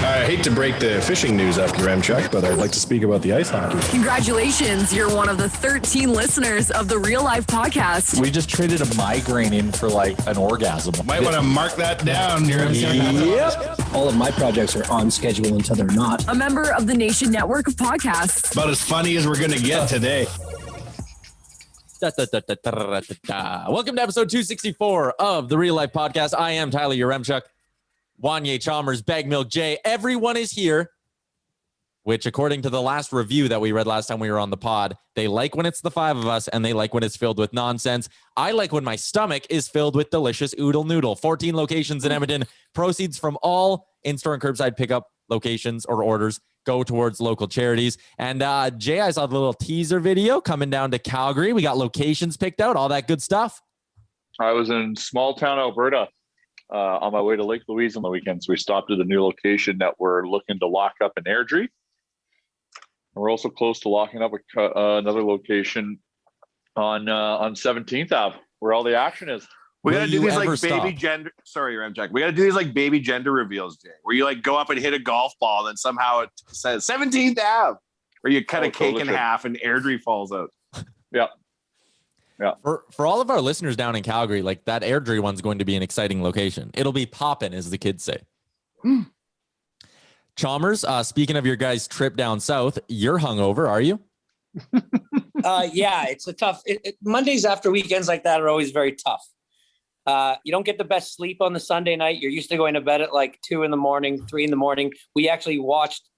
I hate to break the fishing news after Yaremchuk, but I'd like to speak about the ice hockey. Congratulations. You're one of the 13 listeners of the Real Life Podcast. We just traded a migraine in for like an orgasm. Might want to mark that down, Yaremchuk. Yep. All of my projects are on schedule until they're not. A member of the Nation Network of Podcasts. About as funny as we're going to get today. Welcome to episode 264 of the Real Life Podcast. I am Tyler Yaremchuk, Wanye Chalmers, Bag Milk J. Everyone is here, which according to the last review that we read last time we were on the pod, they like when it's the five of us and they like when it's filled with nonsense. I like when my stomach is filled with delicious oodle noodle. 14 locations in Edmonton. Proceeds from all in-store and curbside pickup locations or orders go towards local charities. And Jay, I saw the little teaser video coming down to Calgary. We got locations picked out, all that good stuff. I was in small town Alberta on my way to Lake Louise on the weekend. So we stopped at a new location that we're looking to lock up in Airdrie. And we're also close to locking up another location on 17th Ave, where all the action is. We got to do these like baby gender. Sorry, Yaremchuk. We got to do these like baby gender reveals, Jay, where you like go up and hit a golf ball, and then somehow it says 17th Ave, or you cut a cake in half and Airdrie falls out. Yeah. Yeah. For all of our listeners down in Calgary, like that Airdrie one's going to be an exciting location. It'll be poppin', as the kids say. Chalmers, speaking of your guys' trip down south, you're hungover, are you? Yeah, it's a tough. Mondays after weekends like that are always very tough. You don't get the best sleep on the Sunday night. You're used to going to bed at like 2 a.m, 3 a.m. We actually watched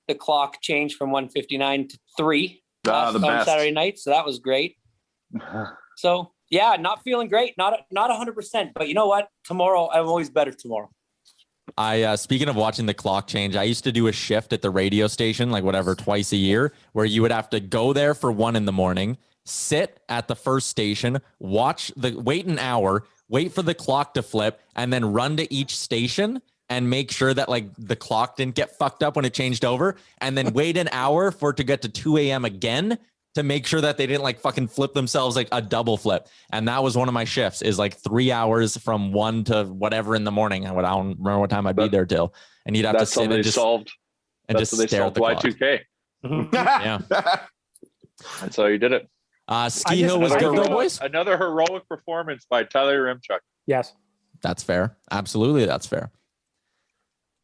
the clock change from 1:59 to 3 on Saturday night, so that was great. So yeah, not feeling great, not 100%. But you know what? Tomorrow, I'm always better tomorrow. Speaking of watching the clock change, I used to do a shift at the radio station, like whatever, twice a year, where you would have to go there for 1 a.m, sit at the first station, wait an hour, wait for the clock to flip, and then run to each station and make sure that like the clock didn't get fucked up when it changed over, and then wait an hour for it to get to 2 a.m. again to make sure that they didn't like fucking flip themselves like a double flip. And that was one of my shifts, is like 3 hours from 1 to whatever in the morning. I don't remember what time I'd be there till. And you'd have to sit and just stare at the clock. Y2K. Yeah. That's how you did it. Ski Hill was good though, boys. Another heroic performance by Tyler Yaremchuk. Yes. That's fair. Absolutely, that's fair.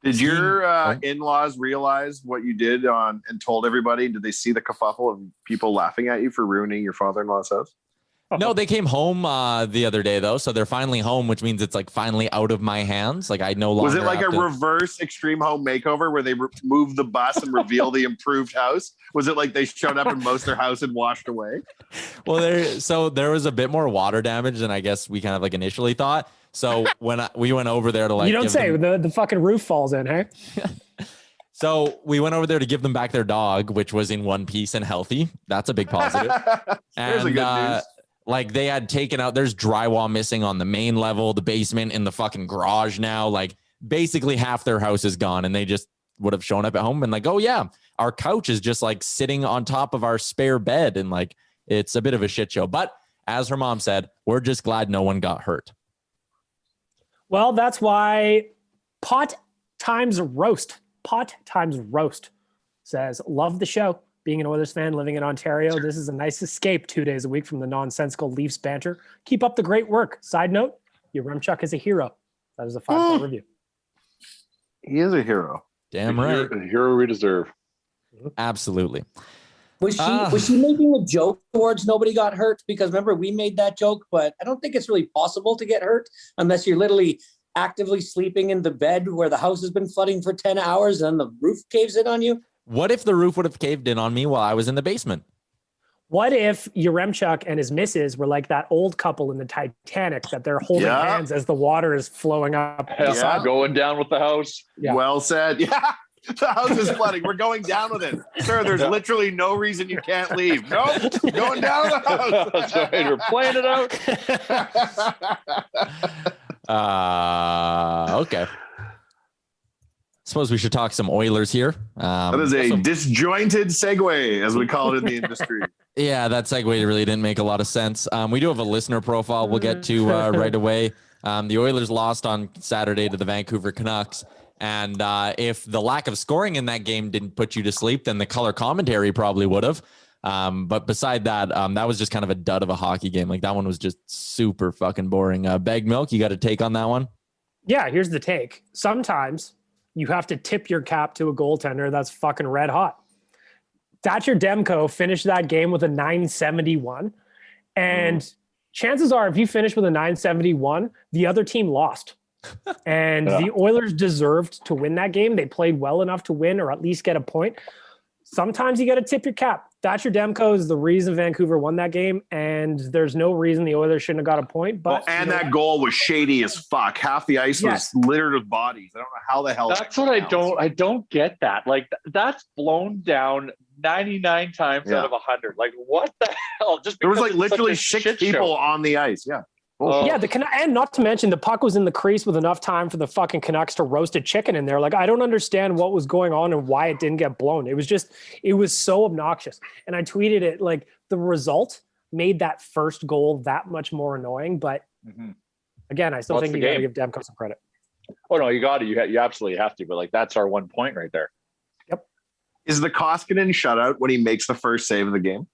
Did your in-laws realize what you did and told everybody? Did they see the kerfuffle of people laughing at you for ruining your father-in-law's house? No, they came home the other day though, so they're finally home, which means it's like finally out of my hands. Like I no longer. Was it like a reverse extreme home makeover where they moved the bus and reveal the improved house? Was it like they showed up and most their house had washed away? Well, there was a bit more water damage than I guess we kind of like initially thought. So when we went over there to like, you don't say the fucking roof falls in, hey? So we went over there to give them back their dog, which was in one piece and healthy. That's a big positive. There's a good news. Like they had taken out, there's drywall missing on the main level, the basement, in the fucking garage now. Like basically half their house is gone, and they just would have shown up at home and like, oh yeah, our couch is just like sitting on top of our spare bed, and like it's a bit of a shit show. But as her mom said, we're just glad no one got hurt. Well, that's why Pot Times Roast says, love the show. Being an Oilers fan living in Ontario, this is a nice escape 2 days a week from the nonsensical Leafs banter. Keep up the great work. Side note, Yaremchuk is a hero. That is a 5-star review. He is a hero. Damn right. The hero we deserve. Absolutely. Was she making a joke towards nobody got hurt? Because remember, we made that joke, but I don't think it's really possible to get hurt unless you're literally actively sleeping in the bed where the house has been flooding for 10 hours and the roof caves in on you. What if the roof would have caved in on me while I was in the basement? What if Yaremchuk and his missus were like that old couple in the Titanic, that they're holding hands as the water is flowing up? Yeah. Going down with the house. Yeah. Well said. Yeah. The house is flooding. We're going down with it. Sir, there's literally no reason you can't leave. No, going down with the house. That's right. We're playing it out. Okay. Suppose we should talk some Oilers here. That is a disjointed segue, as we call it in the industry. Yeah, that segue really didn't make a lot of sense. We do have a listener profile we'll get to right away. The Oilers lost on Saturday to the Vancouver Canucks. And if the lack of scoring in that game didn't put you to sleep, then the color commentary probably would have. But beside that, that was just kind of a dud of a hockey game. Like that one was just super fucking boring. Bag Milk, you got a take on that one? Yeah, here's the take. Sometimes you have to tip your cap to a goaltender that's fucking red hot. Thatcher Demko finished that game with a 971. And chances are, if you finish with a 971, the other team lost. And the Oilers deserved to win that game. They played well enough to win or at least get a point. Sometimes you got to tip your cap. Thatcher Demko is the reason Vancouver won that game, and there's no reason the Oilers shouldn't have got a point. But that goal was shady as fuck. Half the ice was littered with bodies. I don't know how the hell. That's what I don't get that. Like that's blown down 99 times out of 100. Like what the hell? Just there was like literally 6 people on the ice. Yeah. And not to mention the puck was in the crease with enough time for the fucking Canucks to roast a chicken in there. Like, I don't understand what was going on and why it didn't get blown. It was so obnoxious. And I tweeted it, like, the result made that first goal that much more annoying. But again, I still think you got to give Demko some credit. Oh no, you got to. You absolutely have to. But like, that's our 1 point right there. Yep. Is the Koskinen shutout when he makes the first save of the game?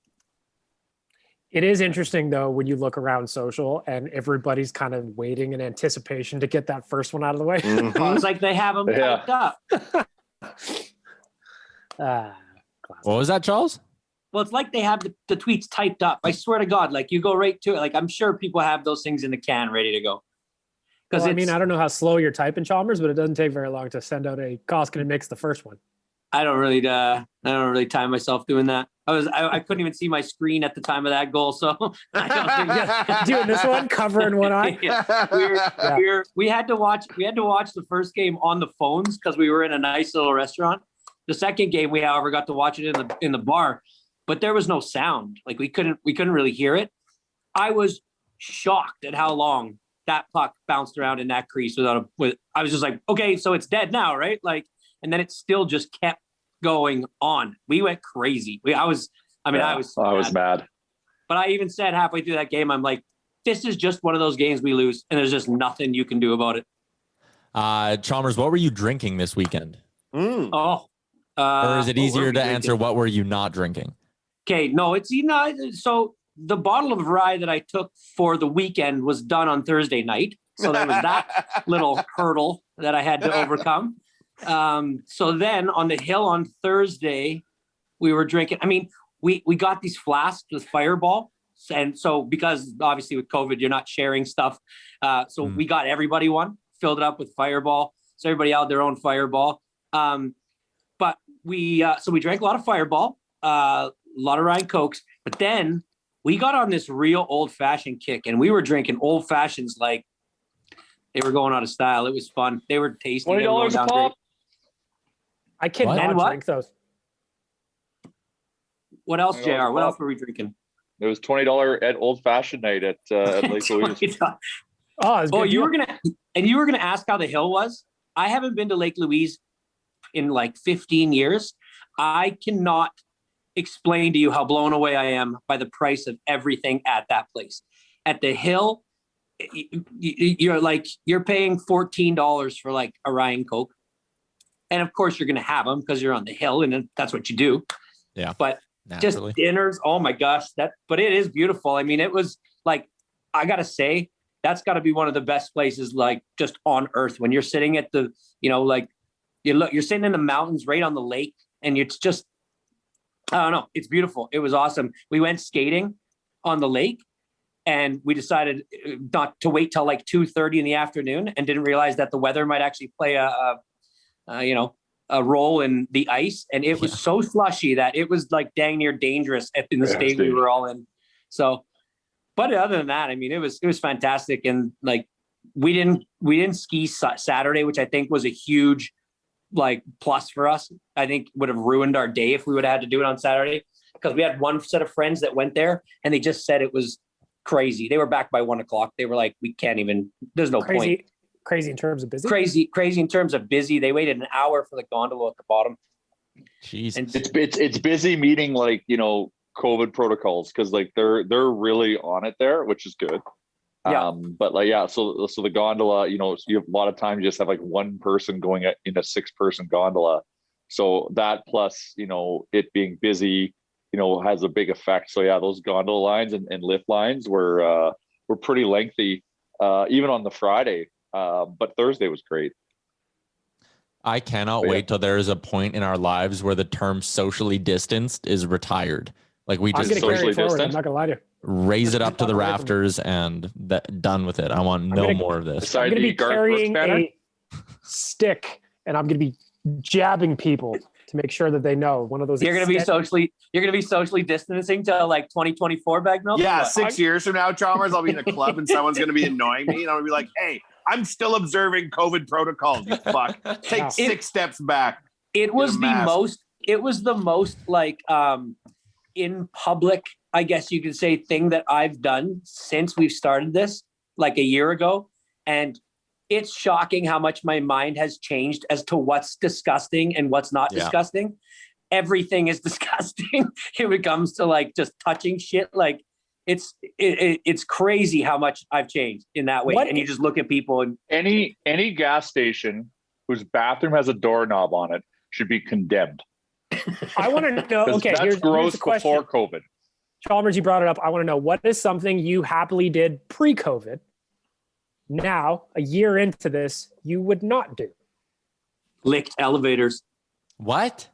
It is interesting, though, when you look around social and everybody's kind of waiting in anticipation to get that first one out of the way. It's like they have them typed up. What was that, Charles? Well, it's like they have the tweets typed up. I swear to God, like you go right to it. Like I'm sure people have those things in the can ready to go. Because I don't know how slow you're typing, Chalmers, but it doesn't take very long to send out a Koskinen makes the first one. I don't really time myself doing that. I couldn't even see my screen at the time of that goal, so I don't think doing this one, covering one eye. We had to watch the first game on the phones because we were in a nice little restaurant. The second game, we however got to watch it in the bar, but there was no sound. Like we couldn't really hear it. I was shocked at how long that puck bounced around in that crease I was just like, okay, so it's dead now, right? Like, and then it still just kept going on. We went crazy. I was mad. But I even said halfway through that game, I'm like, this is just one of those games we lose, and there's just nothing you can do about it. Chalmers, what were you drinking this weekend? Or is it easier to answer what were you not drinking? Okay, no, it's so the bottle of rye that I took for the weekend was done on Thursday night. So there was that little hurdle that I had to overcome. So then on the hill on Thursday, we were drinking. I mean, we got these flasks with Fireball. And so because obviously with COVID, you're not sharing stuff. So we got everybody one, filled it up with Fireball. So everybody had their own Fireball. But we drank a lot of Fireball, a lot of Ryan Cokes, but then we got on this real old fashioned kick and we were drinking old fashions like they were going out of style. It was fun. They were tasty. $20 a pop. I cannot drink those. What else, JR? What else were we drinking? It was $20 at old fashioned night at Lake Louise. You were gonna ask how the hill was. I haven't been to Lake Louise in like 15 years. I cannot explain to you how blown away I am by the price of everything at that place. At the hill, you're paying $14 for like a Ryan Coke. And of course you're going to have them because you're on the hill and that's what you do. Yeah. But naturally. Just dinners. Oh my gosh. But it is beautiful. I mean, it was like, I got to say, that's got to be one of the best places, like just on earth when you're sitting at the, you're sitting in the mountains right on the lake and it's just, I don't know. It's beautiful. It was awesome. We went skating on the lake and we decided not to wait till like 2:30 in the afternoon and didn't realize that the weather might actually play a role in the ice. And it was so slushy that it was like dang near dangerous in the state we were all in. So, but other than that, I mean, it was fantastic. And like, we didn't ski Saturday, which I think was a huge like plus for us. I think would have ruined our day if we would have had to do it on Saturday because we had one set of friends that went there and they just said it was crazy. They were back by 1:00. They were like, we can't even, there's no point. Crazy in terms of busy? Crazy in terms of busy. They waited an hour for the gondola at the bottom. Jeez. And it's busy meeting like, COVID protocols because like they're really on it there, which is good. But like, yeah, so the gondola, you know, you have a lot of times you just have like one person going in a 6-person gondola. So that plus, you know, it being busy, you know, has a big effect. So yeah, those gondola lines and lift lines were pretty lengthy, even on the Friday. But Thursday was great. I cannot wait till there is a point in our lives where the term socially distanced is retired. Like we just socially distanced. I'm not gonna lie to you. Raise it up to the rafters and done with it. I want no more of this. I'm going to be carrying a stick and I'm going to be jabbing people to make sure that they know one of those. You're going to be socially distancing till like 2024 bag milk. Yeah. 6 years from now, Chalmers, I'll be in a club and someone's going to be annoying me and I'm going to be like, hey, I'm still observing COVID protocols. You fuck. Take 6 steps back. It was the most like, in public, I guess you could say, thing that I've done since we've started this like a year ago. And it's shocking how much my mind has changed as to what's disgusting and what's not disgusting. Everything is disgusting when it comes to like just touching shit. Like it's crazy how much I've changed in that way. And you just look at people and any gas station whose bathroom has a doorknob on it should be condemned. I want to know. Okay, that's gross before COVID. Chalmers, you brought it up. I want to know, what is something you happily did pre-COVID? Now, a year into this, you would not do. Licked elevators. What?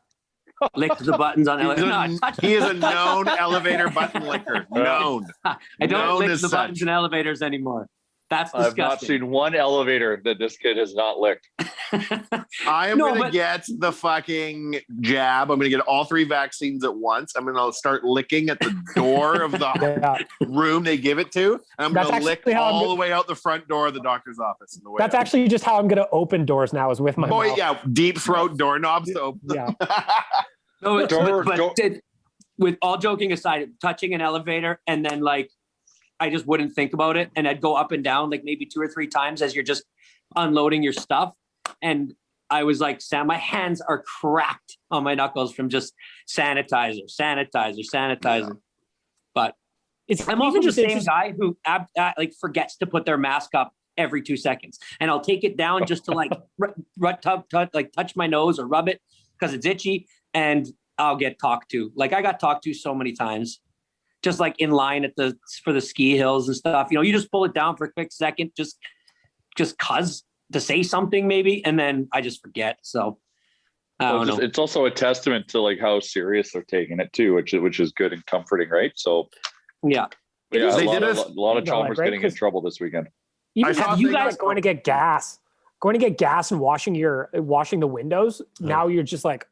Licked the buttons on elevators. He is a known elevator button licker. Known. I don't lick the buttons in elevators anymore. That's disgusting. I've not seen one elevator that this kid has not licked. I am going to get the fucking jab. I'm going to get all 3 vaccines at once. I'm going to start licking at the door of the room they give it to. And I'm going to lick all the way out the front door of the doctor's office. That's actually just how I'm going to open doors now, is with my mouth. Yeah, deep throat doorknobs to open. Yeah. With all joking aside, touching an elevator and then like, I just wouldn't think about it. And I'd go up and down like maybe 2 or 3 times as you're just unloading your stuff. And I was like, Sam, my hands are cracked on my knuckles from just sanitizer. Yeah. But I'm also the same guy who like forgets to put their mask up every 2 seconds. And I'll take it down just to like touch my nose or rub it because it's itchy. And I'll get talked to. Like I got talked to so many times. Just like in line for the ski hills and stuff, you know, you just pull it down for a quick second, just cause to say something maybe. And then I just forget. So I don't know. It's also a testament to like how serious they're taking it too, which is good and comforting. Right. So yeah, a lot of Chalmers getting in trouble this weekend. Even you guys going to get gas and washing the windows. Now you're just like,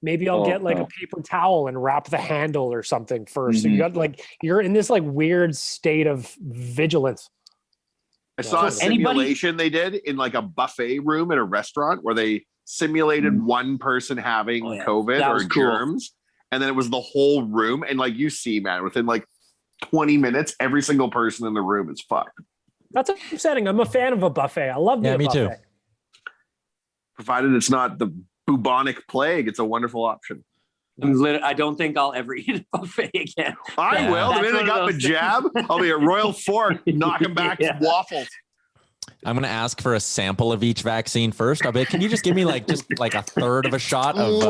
maybe I'll get like a paper towel and wrap the handle or something first. Mm-hmm. So you got like, you're in this like weird state of vigilance. I saw a simulation they did in like a buffet room at a restaurant where they simulated one person having COVID or germs. And then it was the whole room. And like you see, man, within like 20 minutes, every single person in the room is fucked. That's upsetting. I'm a fan of a buffet. I love the buffet. Me too. Provided it's not the bubonic plague, it's a wonderful option. I don't think I'll ever eat a buffet again. I will. The minute I got the jab, I'll be a Royal Fork knocking back waffles. I'm going to ask for a sample of each vaccine first. I'll be like, can you just give me like a third of a shot of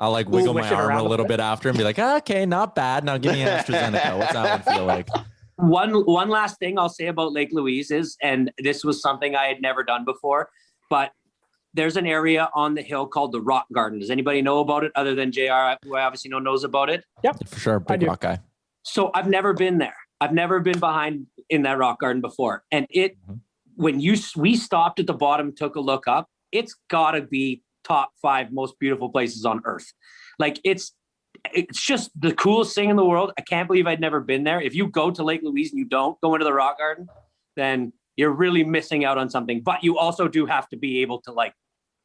I'll like wiggle my arm a little bit after and be like, okay, not bad. Now give me an AstraZeneca. What's that one feel like? One last thing I'll say about Lake Louise is, and this was something I had never done before, but there's an area on the hill called the Rock Garden. Does anybody know about it other than JR, who I obviously knows about it? Yep. For sure. Big rock guy. So I've never been there. I've never been behind in that rock garden before. And when we stopped at the bottom, took a look up, it's gotta be top 5 most beautiful places on earth. Like it's just the coolest thing in the world. I can't believe I'd never been there. If you go to Lake Louise and you don't go into the rock garden, then you're really missing out on something. But you also do have to be able to like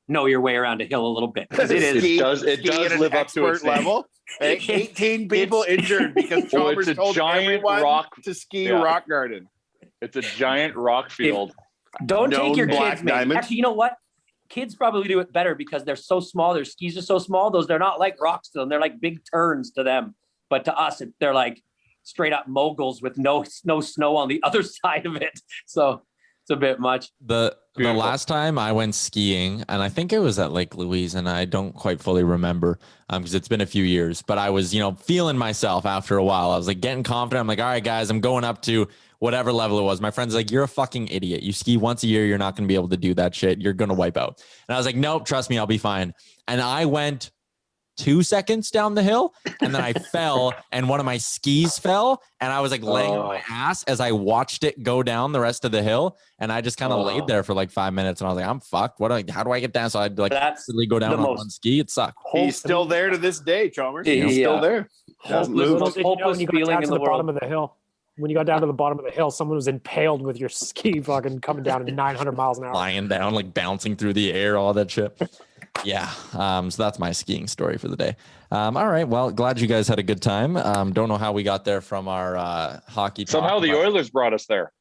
know your way around a hill a little bit. Because it does live up to its level. 18 people injured because Chalmers told everyone to ski rock garden. It's a giant rock field. Don't take your kids, man. Actually, you know what? Kids probably do it better because they're so small. Their skis are so small. They're not like rocks to them. They're like big turns to them. But to us, they're like straight up moguls with no snow on the other side of it. So it's a bit much. The last time I went skiing, and I think it was at Lake Louise, and I don't quite fully remember because it's been a few years, but I was, feeling myself after a while. I was like getting confident. I'm like, all right, guys, I'm going up to whatever level it was. My friend's like, you're a fucking idiot. You ski once a year. You're not going to be able to do that shit. You're going to wipe out. And I was like, nope, trust me, I'll be fine. And I went 2 seconds down the hill, and then I fell, and one of my skis fell, and I was like laying on my ass as I watched it go down the rest of the hill, and I just kind of laid there for like 5 minutes, and I was like, I'm fucked. How do I get down? So I'd like really go down on one ski. It sucked. He's still there to this day, Chalmers. He's still there. Most hopeless feeling in the world. Bottom of the hill. When you got down to the bottom of the hill, someone was impaled with your ski fucking coming down at 900 miles an hour. Flying down, like bouncing through the air, all that shit. Yeah. So that's my skiing story for the day. All right. Well, glad you guys had a good time. Don't know how we got there from our hockey talk. Somehow the Oilers brought us there.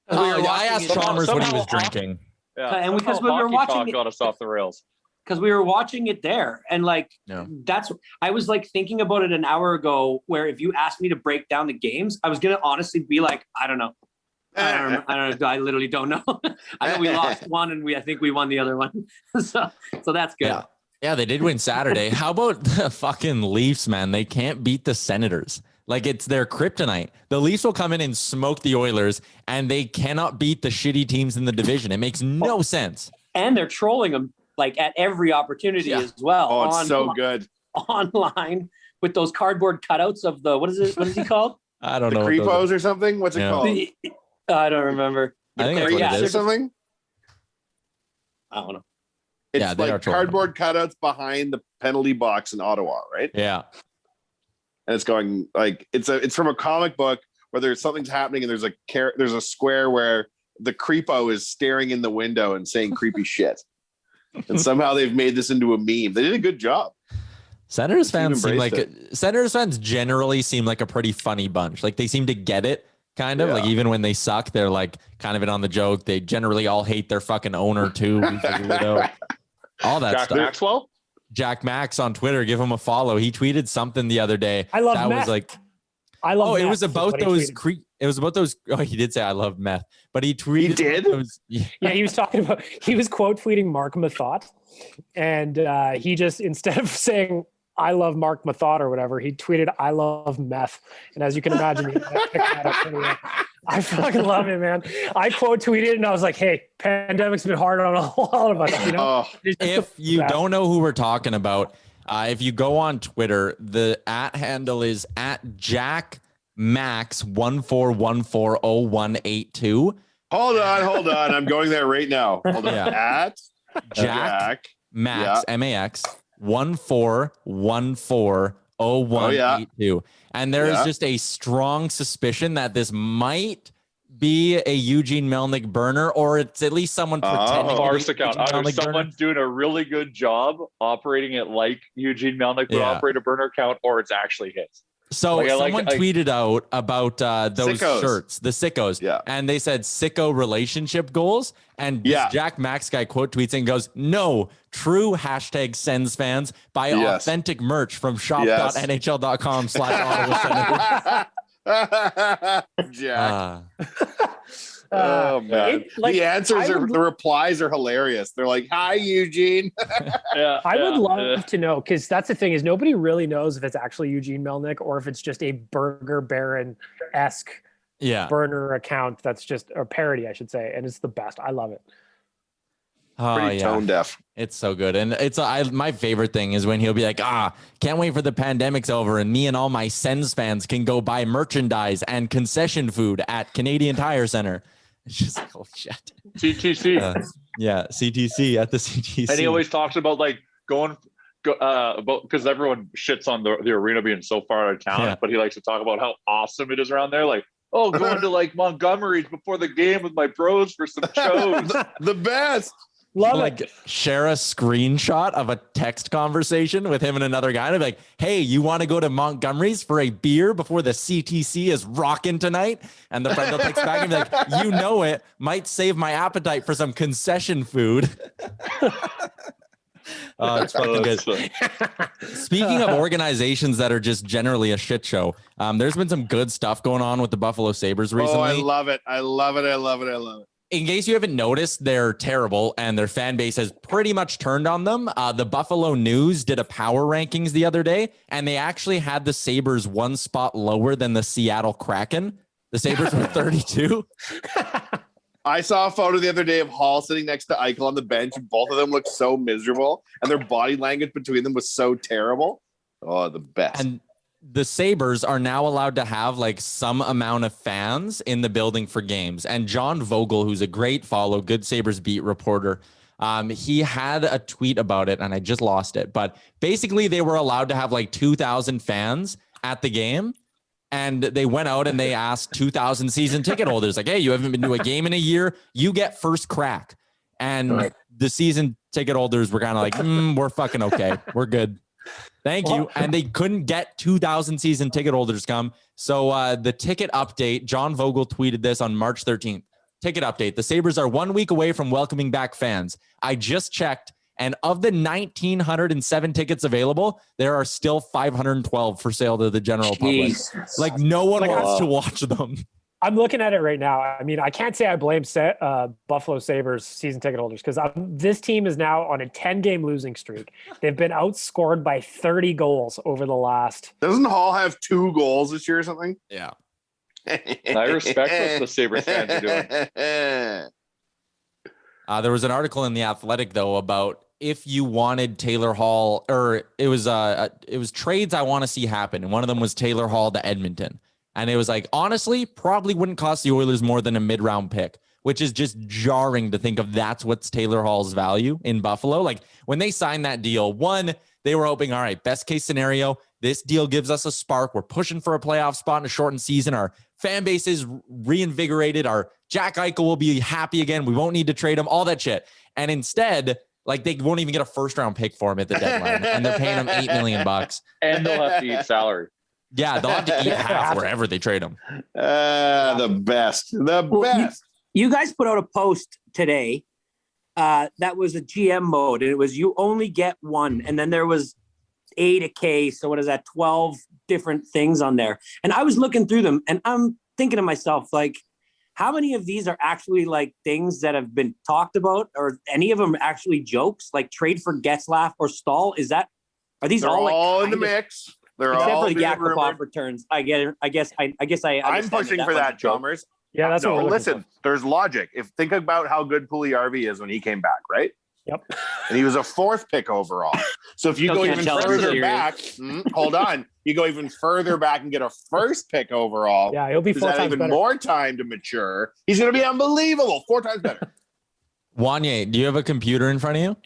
I asked Chalmers what he was drinking. Yeah. And because we were watching it, got us off the rails. Because we were watching it there. And I was like thinking about it an hour ago, where if you asked me to break down the games, I was going to honestly be like, I don't know. I don't know. I literally don't know. I know we lost one, and I think we won the other one. so that's good. Yeah, they did win Saturday. How about the fucking Leafs, man? They can't beat the Senators. Like, it's their kryptonite. The Leafs will come in and smoke the Oilers, and they cannot beat the shitty teams in the division. It makes no sense. And they're trolling them like at every opportunity as well. Oh, it's so good. Online with those cardboard cutouts of the, what is he called? I don't know. The Creepos or something? What's it called? I don't remember. I think that's what it is. Or something? I don't know. It's like cardboard cutouts behind the penalty box in Ottawa, right? Yeah. And it's going like it's from a comic book where there's something's happening and there's a square where the creepo is staring in the window and saying creepy shit. And somehow they've made this into a meme. They did a good job. Senators fans generally seem like a pretty funny bunch. Like, they seem to get it. Kind of like, even when they suck, they're like kind of in on the joke. They generally all hate their fucking owner too. All that Jack stuff. Maxwell? Jack Max on Twitter. Give him a follow. He tweeted something the other day. I love that meth. Was like, I love. It was about those. It was about those. Oh, he did say I love meth, but he tweeted. He did. He was talking about. He was quote tweeting Mark Mathot, and he just, instead of saying I love Mark Mathot or whatever, he tweeted I love meth. And as you can imagine, I fucking love it, man. I quote tweeted and I was like, hey, pandemic's been hard on a lot of us. If you don't know who we're talking about, if you go on Twitter, the @ handle is @JackMax14140182. Hold on. I'm going there right now. Hold on. Yeah. Jack Max MAX 14140182. And there is just a strong suspicion that this might be a Eugene Melnyk burner, or it's at least someone pretending. Farce account. Either someone's doing a really good job operating it like Eugene Melnyk would operate a burner account, or it's actually his. So someone tweeted out about those sickos. Shirts, the sickos, and they said sicko relationship goals. And Jack Max guy quote tweets and goes, "No, true #Sens fans buy authentic merch from shop.nhl.com/Ottawa." Jack. Oh man, the replies are hilarious. They're like, "Hi, Eugene." I would love to know, because that's the thing, is nobody really knows if it's actually Eugene Melnyk or if it's just a Burger Baron-esque burner account that's just a parody, I should say, and it's the best. I love it. Pretty tone deaf. It's so good. And it's my favorite thing is when he'll be like, can't wait for the pandemic's over and me and all my Sens fans can go buy merchandise and concession food at Canadian Tire Center. It's just like, oh shit. CTC. CTC at the CTC. And he always talks about like going about, because everyone shits on the arena being so far out of town, but he likes to talk about how awesome it is around there. Like, going to like Montgomery's before the game with my bros for some shows. The best. Love it. Share a screenshot of a text conversation with him and another guy and be like, hey, you want to go to Montgomery's for a beer before the CTC is rocking tonight? And the friend will text back and be like, you know it, might save my appetite for some concession food. It's fucking good. Speaking of organizations that are just generally a shit show, there's been some good stuff going on with the Buffalo Sabres recently. Oh, I love it. I love it. I love it. I love it. In case you haven't noticed, they're terrible and their fan base has pretty much turned on them. The Buffalo News did a power rankings the other day, and they actually had the Sabres one spot lower than the Seattle Kraken. The Sabres were 32. I saw a photo the other day of Hall sitting next to Eichel on the bench, and both of them looked so miserable, and their body language between them was so terrible. Oh, the best. And the Sabres are now allowed to have like some amount of fans in the building for games. And John Vogel, who's a great follow, good Sabres beat reporter, he had a tweet about it and I just lost it. But basically they were allowed to have like 2,000 fans at the game. And they went out and they asked 2,000 season ticket holders, like, hey, you haven't been to a game in a year. You get first crack. And the season ticket holders were kind of like, we're fucking okay. We're good. Thank you. And they couldn't get 2,000 season ticket holders come. So the ticket update, John Vogel tweeted this on March 13th. Ticket update. The Sabres are 1 week away from welcoming back fans. I just checked. And of the 1,907 tickets available, there are still 512 for sale to the general public. Like no one wants to watch them. I'm looking at it right now. I mean, I can't say I blame Buffalo Sabres season ticket holders because this team is now on a 10-game losing streak. They've been outscored by 30 goals over the last. Doesn't Hall have 2 goals this year or something? Yeah. I respect what the Sabres fans are doing. There was an article in The Athletic, though, about if you wanted Taylor Hall, or it was trades I want to see happen. And one of them was Taylor Hall to Edmonton. And it was like, honestly, probably wouldn't cost the Oilers more than a mid-round pick, which is just jarring to think of that's what's Taylor Hall's value in Buffalo. Like when they signed that deal, one, they were hoping, all right, best case scenario, this deal gives us a spark. We're pushing for a playoff spot in a shortened season. Our fan base is reinvigorated. Our Jack Eichel will be happy again. We won't need to trade him, all that shit. And instead, like they won't even get a first-round pick for him at the deadline, and they're paying him $8 million. And they'll have to eat salary. Yeah, they'll have to eat half wherever they trade him. The best. The best. You guys put out a post today that was a GM mode, and it was you only get one. And then there was A to K. So what is that? 12 different things on there. And I was looking through them, and I'm thinking to myself, like, how many of these are actually like things that have been talked about, or any of them actually jokes, like trade for Getzlaf or Stahl? Are these They're all in the mix? They're except all for the Yakupov returns. I'm pushing for that, Chalmers. Yeah, that's what we're looking for. There's logic. Think about how good Puljujärvi is when he came back, right? Yep. And he was a 4th pick overall. So if you go even further back, hold on, you go even further back and get a 1st pick overall. Yeah, he'll be 4 times even better. more time to mature. He's going to be unbelievable. 4 times better. Wanye, do you have a computer in front of you?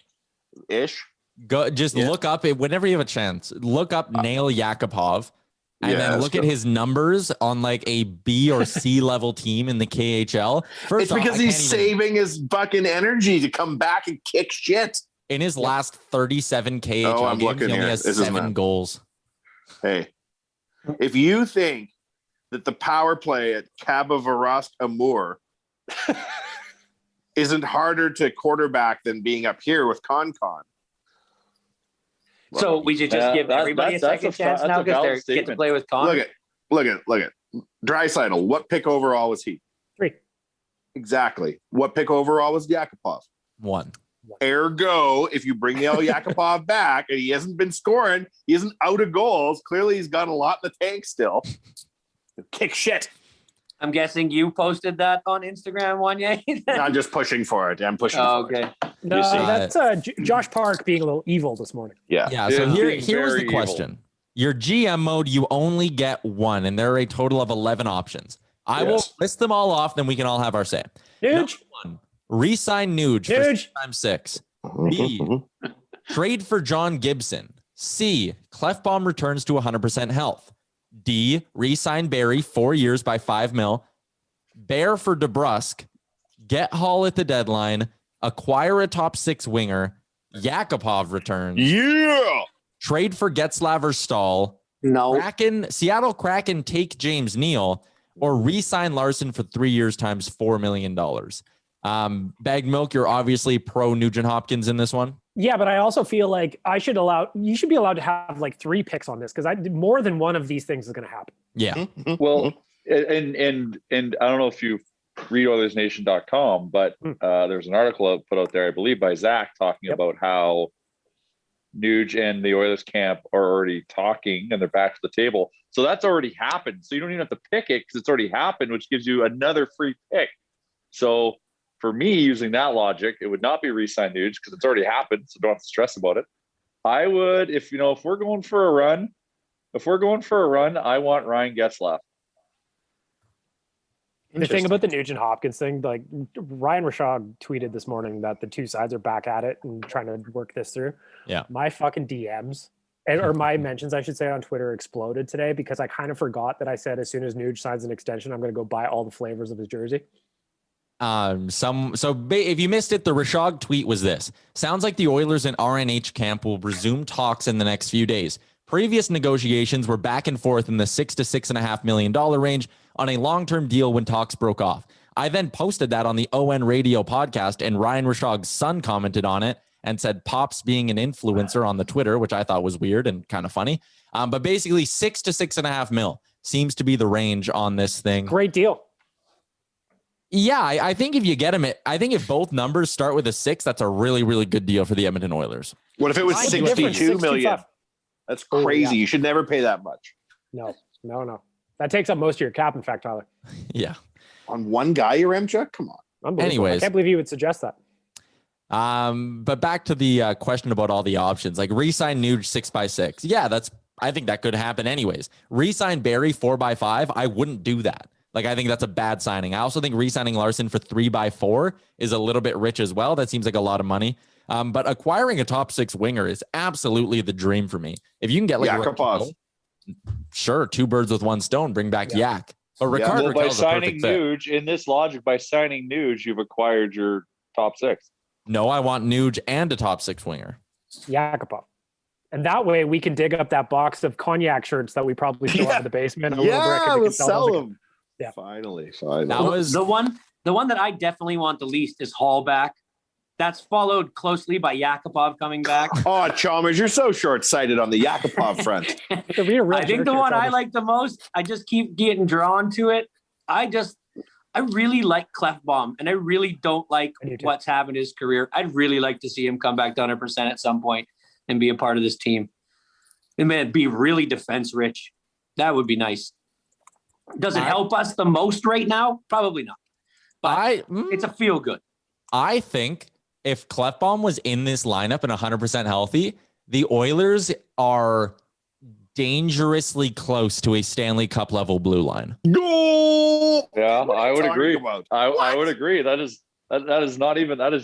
Ish. Go look up it whenever you have a chance. Look up Nail Yakupov and then look at his numbers on like a B or C level team in the KHL. It's because he's saving his fucking energy to come back and kick shit. In his last 37 KHL games, he only has 7 goals. Hey, if you think that the power play at Khabibarask Amour isn't harder to quarterback than being up here with Concon. So we should just give everybody a second chance now because they get to play with Con. Look at Draisaitl. What pick overall was he? 3. Exactly. What pick overall was Yakupov? 1. Ergo, if you bring Nail Yakupov back and he hasn't been scoring, he isn't out of goals. Clearly, he's got a lot in the tank still. Kick shit. I'm guessing you posted that on Instagram, Wanye? I'm just pushing for it. I'm pushing for it. No, that's Josh Park being a little evil this morning. Yeah. So here's the question. Evil. Your GM mode, you only get 1, and there are a total of 11 options. I will list them all off, then we can all have our say. Nuge. 1, re-sign Nuge for 6x6. B, trade for John Gibson. C, Clefbaum returns to 100% health. D, re-sign Barry 4 years by $5 million. Bear for DeBrusk. Get Hall at the deadline. Acquire a top 6 winger. Yakupov returns. Yeah. Trade for Getzlaf or Stahl. No. Seattle Kraken take James Neal, or re-sign Larson for 3 years times $4 million. Bag Milk, you're obviously pro Nugent Hopkins in this one. Yeah, but I also feel like you should be allowed to have like 3 picks on this, because more than one of these things is going to happen. Yeah. Well, and I don't know if you read OilersNation.com, but there's an article put out there, I believe, by Zach talking about how Nuge and the Oilers camp are already talking and they're back to the table. So that's already happened. So you don't even have to pick it because it's already happened, which gives you another free pick. So for me, using that logic, it would not be re-sign Nuge because it's already happened. So don't have to stress about it. I would, if we're going for a run, I want Ryan Getzlaf. The thing about the Nugent Hopkins thing, like Ryan Rishaug tweeted this morning that the two sides are back at it and trying to work this through. Yeah. My fucking DMs or my mentions, I should say, on Twitter exploded today because I kind of forgot that I said as soon as Nuge signs an extension, I'm going to go buy all the flavors of his jersey. If you missed it, the Rishaug tweet was this: sounds like the Oilers and RNH camp will resume talks in the next few days. Previous negotiations were back and forth in the $6 to $6.5 million range on a long-term deal when talks broke off. I then posted that on the ON Radio podcast, and Ryan Rishaug's son commented on it and said Pops being an influencer on the Twitter, which I thought was weird and kind of funny. But basically $6 to $6.5 million seems to be the range on this thing. Great deal. Yeah, I think if you get him, I think if both numbers start with a 6, that's a really, really good deal for the Edmonton Oilers. What if it was 62 million? That's crazy. Oh, yeah. You should never pay that much. No. That takes up most of your cap, in fact, Tyler. Yeah. On one guy, Yaremchuk? Come on. Anyways. I can't believe you would suggest that. But back to the question about all the options, like re-sign Nuge 6x6. Yeah, I think that could happen anyways. Re-sign Barry 4x5. I wouldn't do that. Like, I think that's a bad signing. I also think re-signing Larson for 3x4 is a little bit rich as well. That seems like a lot of money. But acquiring a top 6 winger is absolutely the dream for me. If you can get like Yakupov. Sure, 2 birds with 1 stone, bring back Yak. But Ricardo by signing Nuge, in this logic, by signing Nuge, you've acquired your top 6. No, I want Nuge and a top 6 winger. Yakupov. And that way we can dig up that box of cognac shirts that we probably still have in the basement. We'll sell them. Yeah. Finally. That was the one that I definitely want the least is Hallback. That's followed closely by Yakupov coming back. Oh, Chalmers, you're so short-sighted on the Yakupov front. I think the one I like the most, I just keep getting drawn to it. I really like Clefbaum, and I really don't like what's happened in his career. I'd really like to see him come back to 100% at some point and be a part of this team. And man, be really defense rich. That would be nice. Does it help us the most right now? Probably not. But it's a feel good. I think if Clefbaum was in this lineup and 100% healthy, the Oilers are dangerously close to a Stanley Cup level blue line. No. Yeah, I would agree. I would agree. That is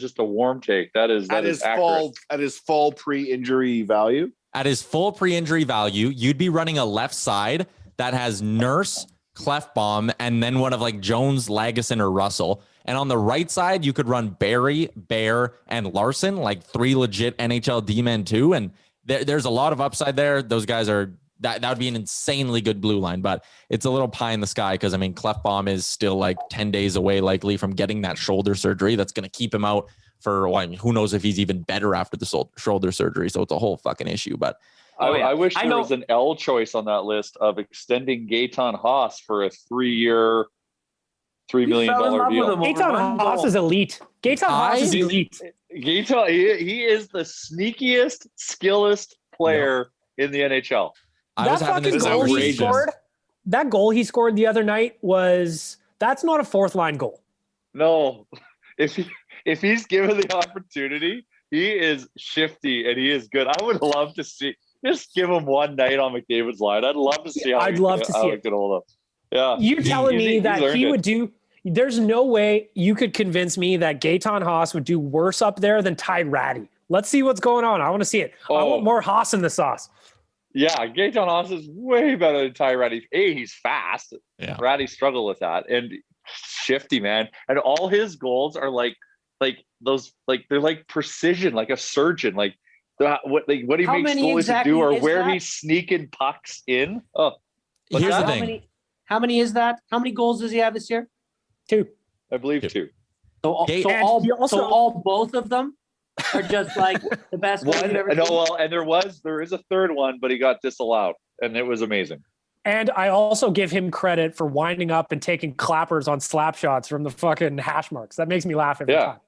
just a warm take. That is accurate. At his full pre-injury value. At his full pre-injury value, you'd be running a left side that has Nurse, Clefbaum, and then one of like Jones, Lagesson, or Russell. And on the right side, you could run Barry, Bear, and Larson, like 3 legit NHL D-men too. And there's a lot of upside there. Those guys that would be an insanely good blue line, but it's a little pie in the sky because, I mean, Clefbaum is still like 10 days away likely from getting that shoulder surgery. That's going to keep him out for, who knows if he's even better after the shoulder surgery. So it's a whole fucking issue, but I wish there was an L choice on that list of extending Gaetan Haas for a 3-year, $3 million deal. Gaetan Haas is elite. Gaetan Haas is elite. Gaetan, he is the sneakiest, skillest player in the NHL. That goal he scored the other night that's not a 4th line goal. No, if he's given the opportunity, he is shifty and he is good. I would love to see. Just give him one night on McDavid's line. I'd love to see how he could hold up. Yeah. You're telling me that he would do. There's no way you could convince me that Gaetan Haas would do worse up there than Ty Ratty. Let's see what's going on. I want to see it. I want more Haas in the sauce. Yeah, Gaetan Haas is way better than Ty Ratty. He's fast. Yeah. Ratty struggled with that. And shifty, man. And all his goals are like those, like they're like precision, like a surgeon. Like what he makes goalies do, or where he's sneaking pucks in. Oh, here's the thing. How many is that? How many goals does he have this year? 2. I believe 2. So both of them are just like the best one you've ever seen? No, well, and there is a third one, but he got disallowed, and it was amazing. And I also give him credit for winding up and taking clappers on slap shots from the fucking hash marks. That makes me laugh every time.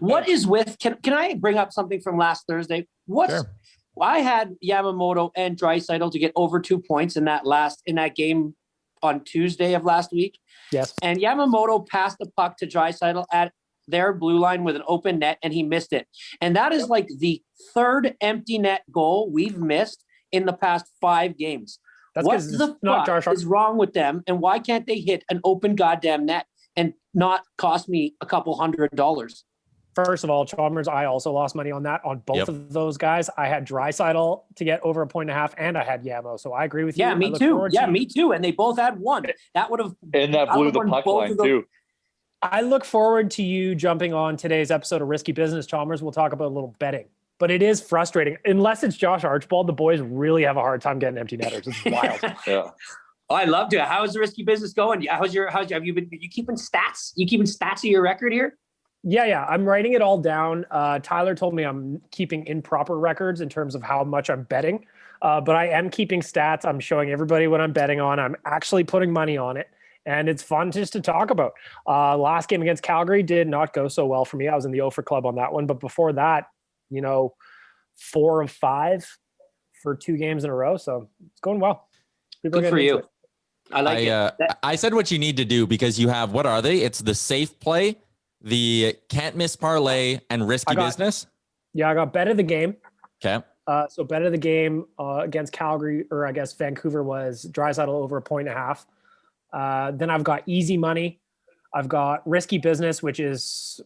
What is with, can I bring up something from last Thursday? I had Yamamoto and Draisaitl to get over 2 points in that game on Tuesday of last week. Yes. And Yamamoto passed the puck to Draisaitl at their blue line with an open net, and he missed it. And that is like the third empty net goal we've missed in the past 5 games. What the fuck is wrong with them? And why can't they hit an open goddamn net and not cost me a couple $100? First of all, Chalmers, I also lost money on that on both of those guys. I had Draisaitl to get over 1.5, and I had Yamo. So I agree with you. Yeah, me too. Yeah, me too. And they both had 1. That would have blew the puck line too. I look forward to you jumping on today's episode of Risky Business, Chalmers. We'll talk about a little betting. But it is frustrating. Unless it's Josh Archibald, the boys really have a hard time getting empty netters. It's wild. Yeah. Oh, I love to. How's the Risky Business going? Have you keeping stats? You keeping stats of your record here? Yeah. I'm writing it all down. Tyler told me I'm keeping improper records in terms of how much I'm betting. But I am keeping stats. I'm showing everybody what I'm betting on. I'm actually putting money on it. And it's fun just to talk about. Last game against Calgary did not go so well for me. I was in the 0 for club on that one. But before that, 4 of 5 for 2 games in a row. So it's going well. Good for you. I like it. I said what you need to do because you have, what are they? It's the safe play, the can't miss parlay, and risky business. Yeah, I got bet of the game. Okay. So bet of the game against Calgary, or I guess Vancouver, was Draisaitl over 1.5. Then I've got easy money. I've got risky business, which is,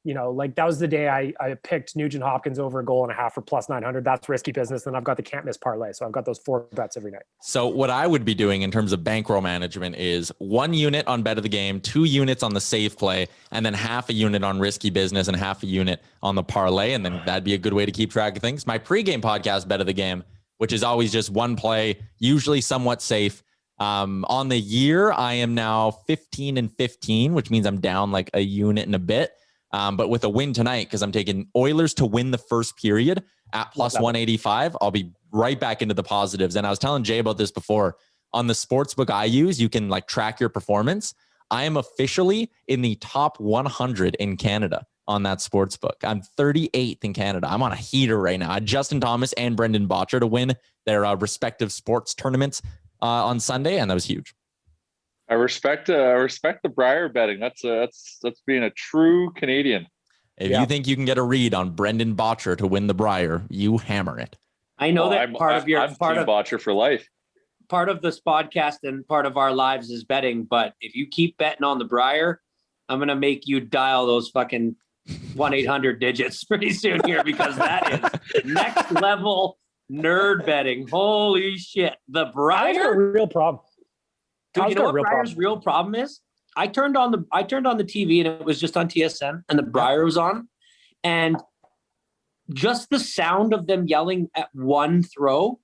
that was the day I picked Nugent Hopkins over 1.5 for plus 900. That's risky business. Then I've got the can't miss parlay. So I've got those 4 bets every night. So what I would be doing in terms of bankroll management is 1 unit on bet of the game, 2 units on the safe play, and then half a unit on risky business and half a unit on the parlay. And then that'd be a good way to keep track of things. My pregame podcast, bet of the game, which is always just 1 play, usually somewhat safe. On the year, I am now 15-15, which means I'm down like a unit and a bit. But with a win tonight, because I'm taking Oilers to win the first period at plus 185, I'll be right back into the positives. And I was telling Jay about this before. On the sportsbook I use, you can track your performance. I am officially in the top 100 in Canada on that sportsbook. I'm 38th in Canada. I'm on a heater right now. I had Justin Thomas and Brendan Bottcher to win their respective sports tournaments on Sunday, and that was huge. I respect the Briar betting. That's being a true Canadian. If you think you can get a read on Brendan Bottcher to win the Briar, you hammer it. I know that I'm Bottcher for life. Part of this podcast and part of our lives is betting. But if you keep betting on the Briar, I'm gonna make you dial those fucking 1-800 digits pretty soon here, because that is next level nerd betting. Holy shit, the Briar, a real problem. Dude, you know what Briar's real problem is? I turned on the TV and it was just on TSN and the Briar was on, and just the sound of them yelling at one throw,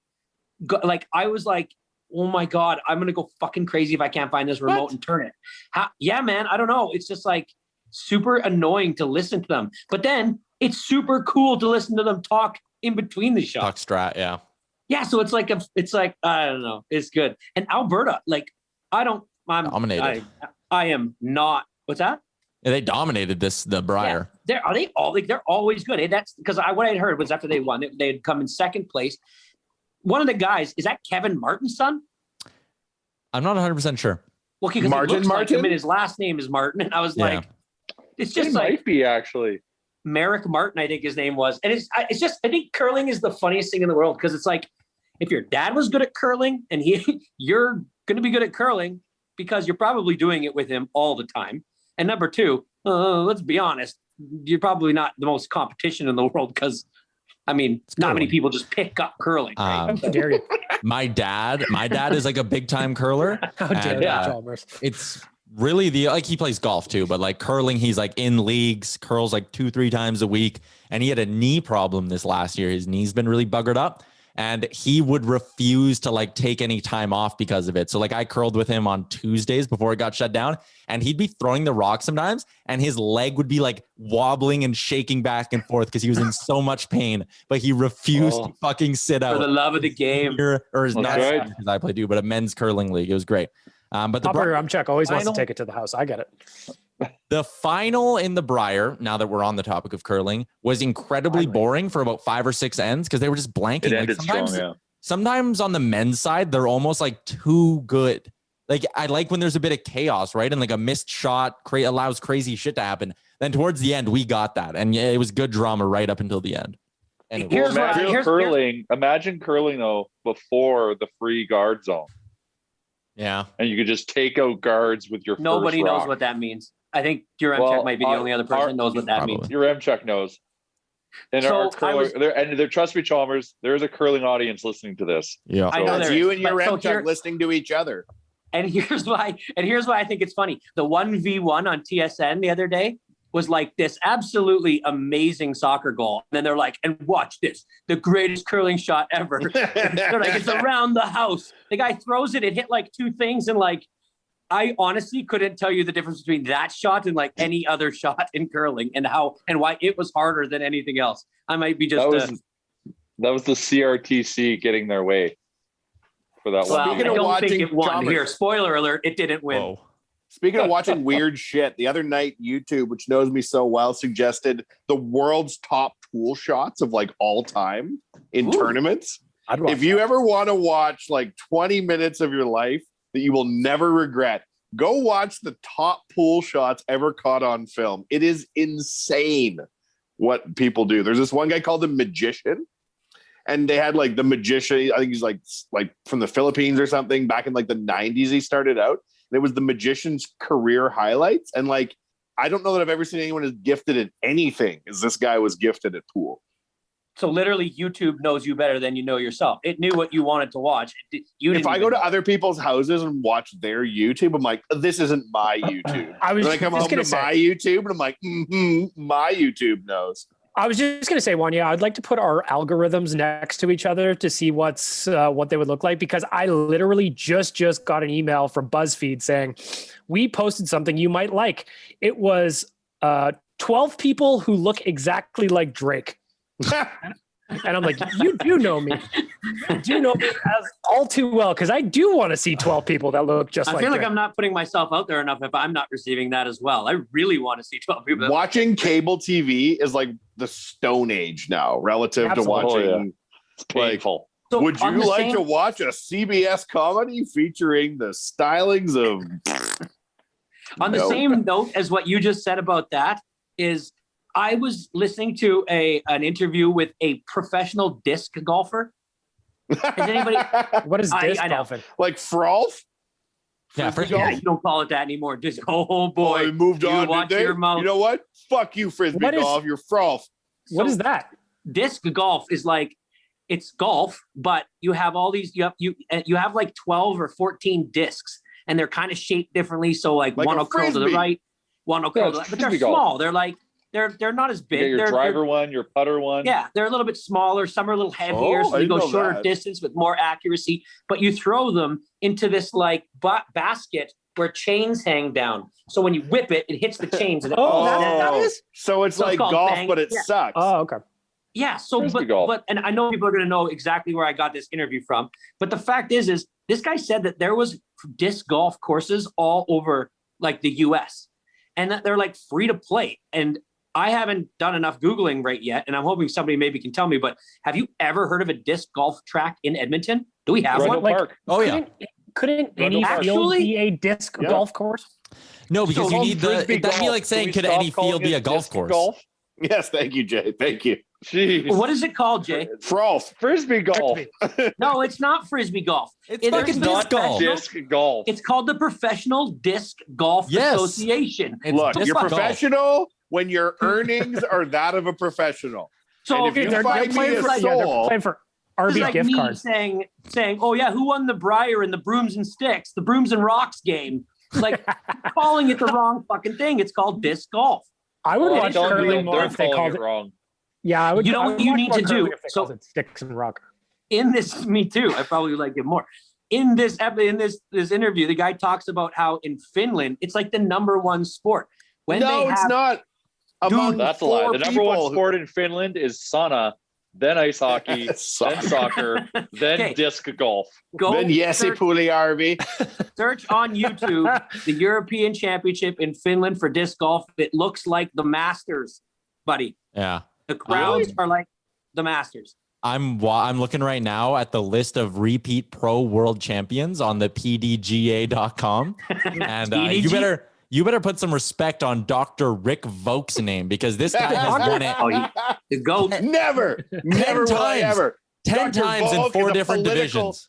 I was like, oh my God, I'm gonna go fucking crazy if I can't find this remote and turn it. Yeah, man, I don't know. It's just super annoying to listen to them, but then it's super cool to listen to them talk in between the shots. Talk strat, yeah. Yeah, so it's like I don't know, it's good. And Alberta, I'm dominated. I am not. What's that? Yeah, they dominated the Briar. Yeah, they're always good. That's because what I had heard was after they won, they had come in second place. One of the guys, is that Kevin Martin's son? I'm not 100% sure. Well, because Martin, like him, and his last name is Martin, and I was like, it's just might be actually Merrick Martin, I think his name was, and it's just, I think curling is the funniest thing in the world, because it's like, if your dad was good at curling and you're going to be good at curling because you're probably doing it with him all the time. And number 2, let's be honest, you're probably not the most competition in the world, because not many people just pick up curling. Right? How dare you? My dad is like a big time curler. How dare you, it's really he plays golf too, but curling, he's in leagues, curls 2-3 times a week. And he had a knee problem this last year. His knee's been really buggered up. And he would refuse to like take any time off because of it. So like I curled with him on Tuesdays before it got shut down, and he'd be throwing the rock sometimes and his leg would be like wobbling and shaking back and forth because he was in so much pain, but he refused to fucking sit out. For the love of the game. Or is not because I play but a men's curling league. It was great. But the Yaremchuk always wants to take it to the house. I get it. The final in the Briar, now that we're on the topic of curling, was incredibly boring for about 5 or 6 ends because they were just blanking. It ended Sometimes on the men's side, they're almost like too good. Like I like when there's a bit of chaos, right? And like a missed shot allows crazy shit to happen. Then towards the end, we got that. And yeah, it was good drama right up until the end. Anyway. Imagine curling though before the free guard zone. Yeah. And you could just take out guards with your Nobody first knows rock. what that means. I think Yaremchuk might be the only other person that knows what that means. Yaremchuk knows. And trust me, Chalmers, there is a curling audience listening to this. Yeah. So I know it's you and Yaremchuk listening to each other. And here's why I think it's funny. The 1v1 on TSN the other day was like this absolutely amazing soccer goal. And then they're like, and watch this, the greatest curling shot ever. They're like, it's around the house. The guy throws it, it hit like 2 things, and like, I honestly couldn't tell you the difference between that shot and like any other shot in curling and why it was harder than anything else. I might be just that was the CRTC getting their way for that one. I don't think it won. Here, spoiler alert, it didn't win. Whoa. Speaking of watching weird shit, the other night YouTube, which knows me so well, suggested the world's top pool shots of like all time in tournaments. If you ever want to watch like 20 minutes of your life that you will never regret, go watch the top pool shots ever caught on film. It is insane what people do. There's this one guy called the Magician, and they had like the Magician, I think he's like from the Philippines or something, back in like the 90s he started out. And it was the Magician's career highlights. And like, I don't know that I've ever seen anyone as gifted at anything as this guy was gifted at pool. So literally YouTube knows you better than you know yourself. It knew what you wanted to watch. If I go to other people's houses and watch their YouTube, I'm like, this isn't my YouTube. Then I come home to my YouTube and I'm like, my YouTube knows. I was just going to say, Wanya, I'd like to put our algorithms next to each other to see what they would look like, because I literally just got an email from BuzzFeed saying, we posted something you might like. It was 12 people who look exactly like Drake. And I'm like, you do know me. You do know me as all too well, because I do want to see 12 people that look just like I feel like Drake. I'm not putting myself out there enough if I'm not receiving that as well. I really want to see 12 people. Watching cable TV is like the Stone Age now, relative to watching. It's painful. So would you like to watch a CBS comedy featuring the stylings of... On the same note as what you just said about that is, I was listening to an interview with a professional disc golfer. Has anybody? What is disc golfing? Like Frolf? Yeah, you don't call it that anymore. Disc. Oh boy, they moved on. Did they? You know what? Fuck you, frisbee golf. You're Frolf. What is that? Disc golf is like, it's golf, but you have all these. You have like 12 or 14 discs, and they're kind of shaped differently. So like one will curl to the right, one will curl to the left, but they're small. They're like. They're not as big. Your driver one, your putter one. Yeah, they're a little bit smaller. Some are a little heavier, so you go shorter distance with more accuracy. But you throw them into this like basket where chains hang down. So when you whip it, it hits the chains. And so it's like golf, but it sucks. Oh, okay. Yeah. So, but and I know people are going to know exactly where I got this interview from. But the fact is this guy said that there was disc golf courses all over like the U.S. and that they're like free to play. And I haven't done enough Googling right yet, and I'm hoping somebody maybe can tell me, but have you ever heard of a disc golf track in Edmonton? Do we have one? Park. Couldn't any field be a disc golf course? No, because you need that'd be like saying, could any field be a golf course? Golf? Yes, thank you, Jay. Thank you. Jeez. What is it called, Jay? Frolf. Frisbee golf. No, it's not frisbee golf. It's fucking disc golf. Disc golf. It's called the Professional Disc Golf Association. Look, you're professional when your earnings are that of a professional. So if they're playing for Arby's like gift me cards. saying, oh yeah, who won the Briar in the Brooms and Sticks, the Brooms and Rocks game? Like calling it the wrong fucking thing. It's called disc golf. I would watch curling more if they called it wrong. Yeah, I would. You know what you need to do? So Sticks and Rock. in this, me too. I probably like it more. In this interview, the guy talks about how in Finland it's like the number one sport. It's not. That's a lie. The number one sport in Finland is sauna, then ice hockey, then soccer, then disc golf. Then Jesse Puljärvi. Search on YouTube the European Championship in Finland for disc golf. It looks like the Masters, buddy. Yeah. The crowds are like the Masters. I'm looking right now at the list of repeat pro world champions on the pdga.com. And you better put some respect on Dr. Rick Vok's name, because this guy has won it. The GOAT. Never will I ever. 10 times in 4 different divisions.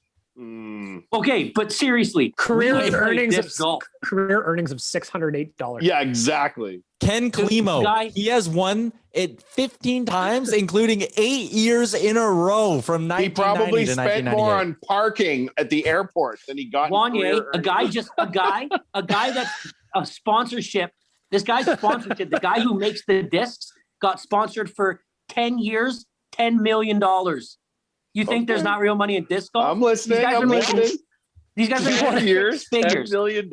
Okay, but seriously, career earnings of $608. Yeah, exactly. Ken Klimo, he has won it 15 times, including 8 years in a row from 1990 He probably to spent more on parking at the airport than he got. Wanye, a guy that's a sponsorship. This guy's sponsorship, the guy who makes the discs, got sponsored for 10 years, $10 million. You think there's not real money in disc golf? I'm listening. These guys are 10 years, figures. $10 million.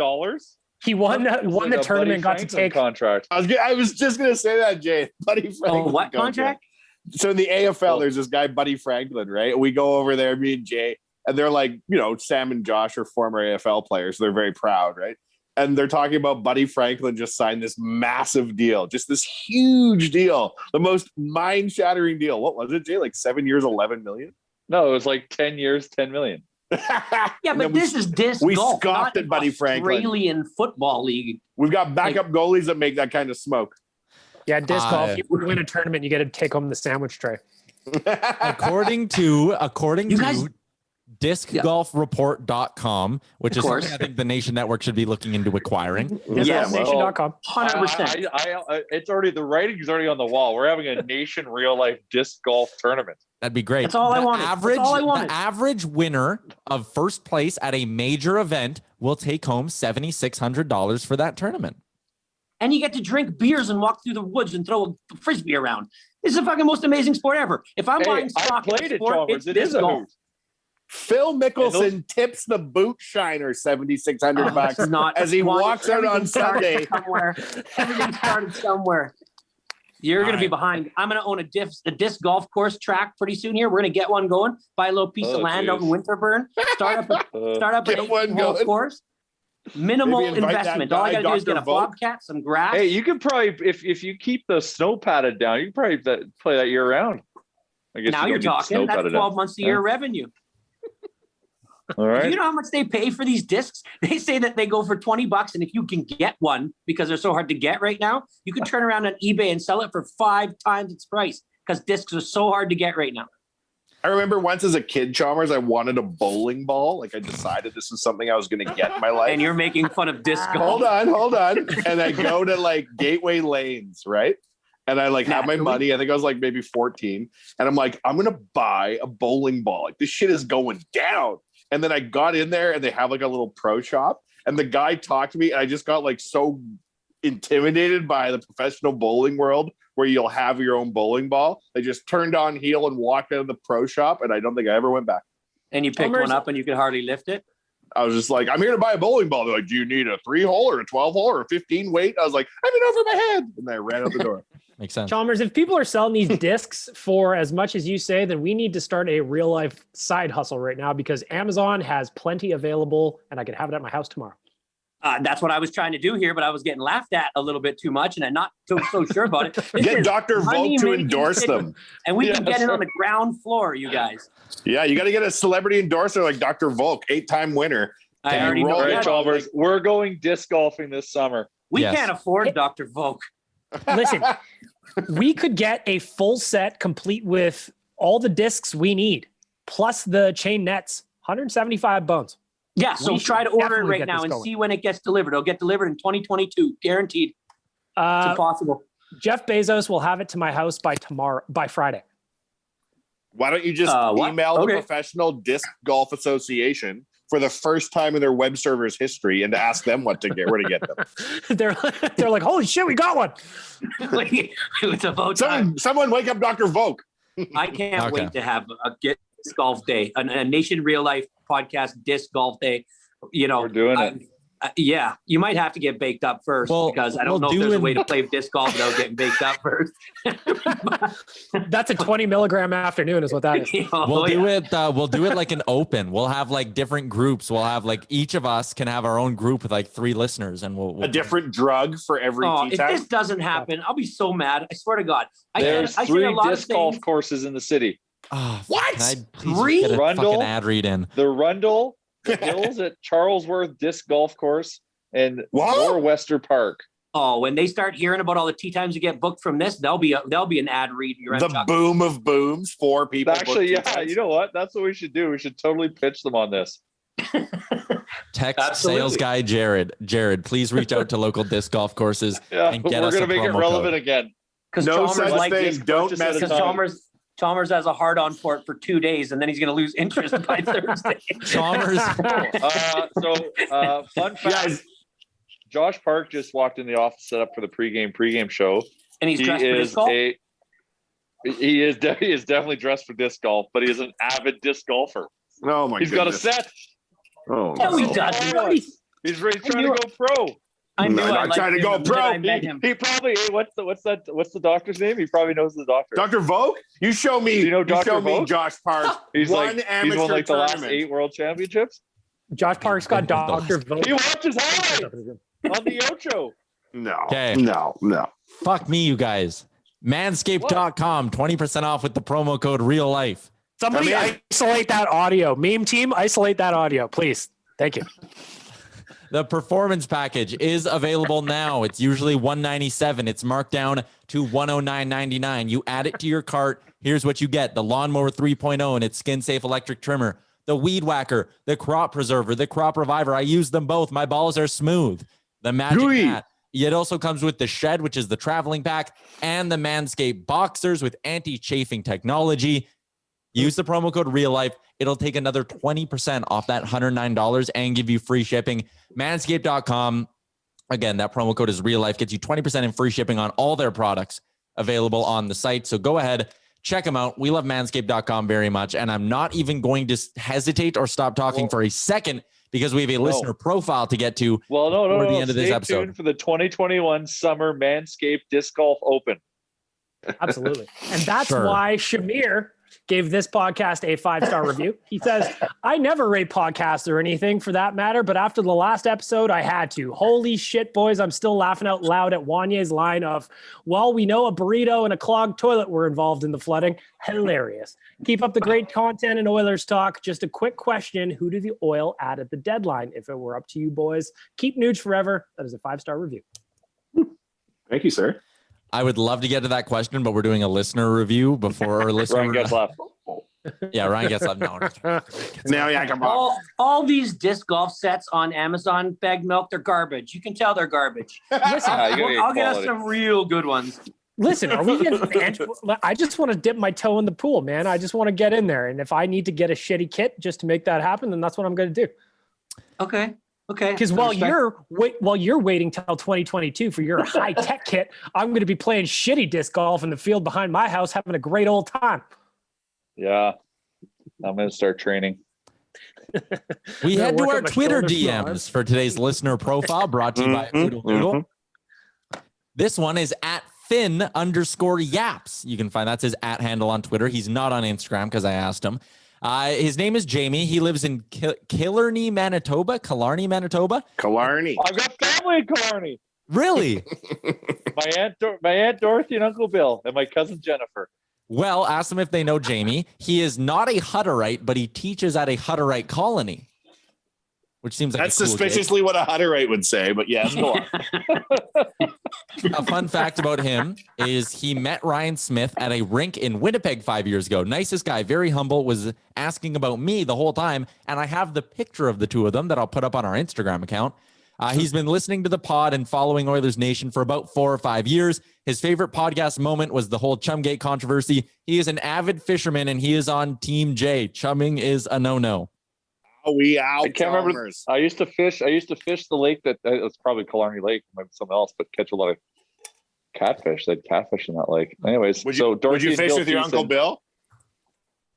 He won the tournament, got to take contract. I was just going to say that, Jay. Buddy Franklin. What contract? So in the AFL, there's this guy, Buddy Franklin, right? We go over there, me and Jay, and they're like, Sam and Josh are former AFL players. So they're very proud, right? And they're talking about Buddy Franklin just signed this massive deal, just this huge deal, the most mind-shattering deal. What was it, Jay? Like 7 years, 11 million? No, it was like 10 years, 10 million. Yeah, but this is disc golf. We scoffed at Buddy Franklin. Australian Football League. We've got backup goalies that make that kind of smoke. Yeah, disc golf. You win a tournament, you get to take home the sandwich tray. According to discgolfreport.com, which is something I think the Nation Network should be looking into acquiring. Yes, Nation.com. 100%. It's already, the writing's already on the wall. We're having a Nation real life disc golf tournament. That'd be great. That's all I wanted. The average winner of first place at a major event will take home $7,600 for that tournament. And you get to drink beers and walk through the woods and throw a frisbee around. This is the fucking most amazing sport ever. If I'm buying stock in a sport, it's disc golf. Phil Mickelson tips the boot shiner $7,600 as he walks out on Sunday. Everything started somewhere. You're going to be behind. I'm going to own a disc golf course track pretty soon here. We're going to get one going. Buy a little piece of land out in Winterburn. Start up a golf course. Minimal investment. All I got to do is get a bobcat, some grass. Hey, you could probably, if you keep the snow padded down, you can probably play that year round. I guess now you're talking. That's 12 months a year revenue. All right. Do you know how much they pay for these discs? They say that they go for $20, and if you can get one, because they're so hard to get right now, you can turn around on eBay and sell it for 5 times its price, because discs are so hard to get right now. I remember once as a kid, Chalmers, I wanted a bowling ball. Like I decided this was something I was going to get in my life. And you're making fun of disc golf. Hold on. And I go to like Gateway Lanes, right? And I have my money. I think I was like maybe 14. And I'm like, I'm going to buy a bowling ball. Like this shit is going down. And then I got in there and they have like a little pro shop. And the guy talked to me. And I just got like so intimidated by the professional bowling world where you'll have your own bowling ball. They just turned on heel and walked out of the pro shop. And I don't think I ever went back. And you picked one up and you could hardly lift it. I was just like, I'm here to buy a bowling ball. They're like, do you need a 3-hole or a 12-hole or a 15 weight? I was like, I'm in over my head. And I ran out the door. Makes sense. Chalmers, if people are selling these discs for as much as you say, then we need to start a real life side hustle right now, because Amazon has plenty available and I could have it at my house tomorrow. That's what I was trying to do here, but I was getting laughed at a little bit too much and I'm not so sure about it. Get Dr. Volk to endorse them. And we can get it on the ground floor, you guys. Yeah, you got to get a celebrity endorser like Dr. Volk, 8-time winner. I already know that. Chalmers, we're going disc golfing this summer. We can't afford Dr. Volk. Listen, we could get a full set complete with all the discs we need, plus the chain nets, 175 bones. Yeah, so try to order it right now and see when it gets delivered. It'll get delivered in 2022, guaranteed. It's impossible. Jeff Bezos will have it to my house by Friday. Why don't you just email the Professional Disc Golf Association for the first time in their web server's history and to ask them where to get them? They're like, holy shit, we got one. It's about time. Someone wake up Dr. Volk. I can't wait to have disc golf day, a Nation Real Life podcast disc golf day. We're doing it. Yeah, you might have to get baked up first because I don't know if there's a way to play disc golf without getting baked up first. That's a 20 milligram afternoon is what that is. We'll do it like an open. We'll have like different groups. We'll have like each of us can have our own group with like 3 listeners, and we'll a different drug for every tea if time. this doesn't happen, I'll be so mad. I swear to God. There's 3 disc golf courses in the city. Oh, what? Can I please get a fucking ad read in? The Rundle, the Hills at Charlesworth Disc Golf Course, and Norwester Park. Oh, when they start hearing about all the tee times you get booked from this, there'll be an ad read. The boom of booms, 4 people. Actually, yeah, you know what? That's what we should do. We should totally pitch them on this. Text sales guy Jared. Jared, please reach out to local disc golf courses and get us a promo code. We're going to make it relevant again. Because no Chalmers such thing. Don't mess with Chalmers has a hard-on for it for 2 days, and then he's going to lose interest by Thursday. Chalmers. Fun fact. Josh Park just walked in the office set up for the pregame show. And he's dressed for disc golf? He is definitely dressed for disc golf, but he is an avid disc golfer. Oh my He's goodness. got a set. Oh, no, he doesn't. He's trying to go pro. I'm trying to go pro. He probably what's the doctor's name? He probably knows the doctor. Dr. Vogt? You show me. You know Dr. Vogt? Josh Park. He's won like the last 8 world championships. Josh Park's got Dr. Vogt. He watches highlights on the Ocho. No. Fuck me, you guys. Manscaped.com, 20% off with the promo code Real Life. Somebody isolate that audio. Meme team, isolate that audio, please. Thank you. The performance package is available now. It's usually $197. It's marked down to $109.99. You add it to your cart. Here's what you get: the Lawnmower 3.0 and its skin-safe electric trimmer, the Weed Whacker, the Crop Preserver, the Crop Reviver. I use them both. My balls are smooth. The Magic Mat. It also comes with the Shed, which is the traveling pack, and the Manscaped Boxers with anti-chafing technology. Use the promo code Real Life. It'll take another 20% off that $109 and give you free shipping. Manscaped.com. Again, that promo code is Real Life. Gets you 20% in free shipping on all their products available on the site. So go ahead, check them out. We love Manscaped.com very much. And I'm not even going to hesitate or stop talking for a second because we have a listener profile to get to before the end of this episode. Stay tuned for the 2021 Summer Manscaped Disc Golf Open. Absolutely. And that's why Shamir gave this podcast a 5-star review. He says, I never rate podcasts or anything for that matter, but after the last episode, I had to. Holy shit, boys. I'm still laughing out loud at Wanye's line of, well, we know a burrito and a clogged toilet were involved in the flooding. Hilarious. Keep up the great content and Oilers talk. Just a quick question. Who did the Oil add at the deadline? If it were up to you boys, keep Nuge forever. That is a 5-star review. Thank you, sir. I would love to get to that question, but we're doing a listener review before our listener. Ryan gets left. Yeah, Ryan gets left. No. All these disc golf sets on Amazon bag milk, they're garbage. You can tell they're garbage. Listen, I'll get us some real good ones. Listen, are we getting? I just want to dip my toe in the pool, man. I just want to get in there, and if I need to get a shitty kit just to make that happen, then that's what I'm going to do. Okay. Because while you're waiting till 2022 for your high tech kit, I'm going to be playing shitty disc golf in the field behind my house, having a great old time. Yeah, I'm going to start training. We head to our Twitter DMs for today's listener profile, brought to you by Oodle Noodle. This one is at Finn_Yaps. You can find that's his @ handle on Twitter. He's not on Instagram because I asked him. His name is Jamie. He lives in Killarney, Manitoba. Killarney. I've got family in Killarney. Really? my aunt Dorothy and Uncle Bill and my cousin Jennifer. Well, ask them if they know Jamie. He is not a Hutterite, but he teaches at a Hutterite colony, which seems like that's suspiciously what a Hutterite would say. But yes, go on. A fun fact about him is he met Ryan Smith at a rink in Winnipeg 5 years ago. Nicest guy, very humble, was asking about me the whole time. And I have the picture of the two of them that I'll put up on our Instagram account. He's been listening to the pod and following Oilers Nation for about 4 or 5 years. His favorite podcast moment was the whole Chumgate controversy. He is an avid fisherman and he is on Team J. Chumming is a no-no. I can't remember. I used to fish the lake that it's probably Killarney Lake, maybe something else, but catch a lot of catfish. They had catfish in that lake. Anyways, would you fish with your Uncle Bill?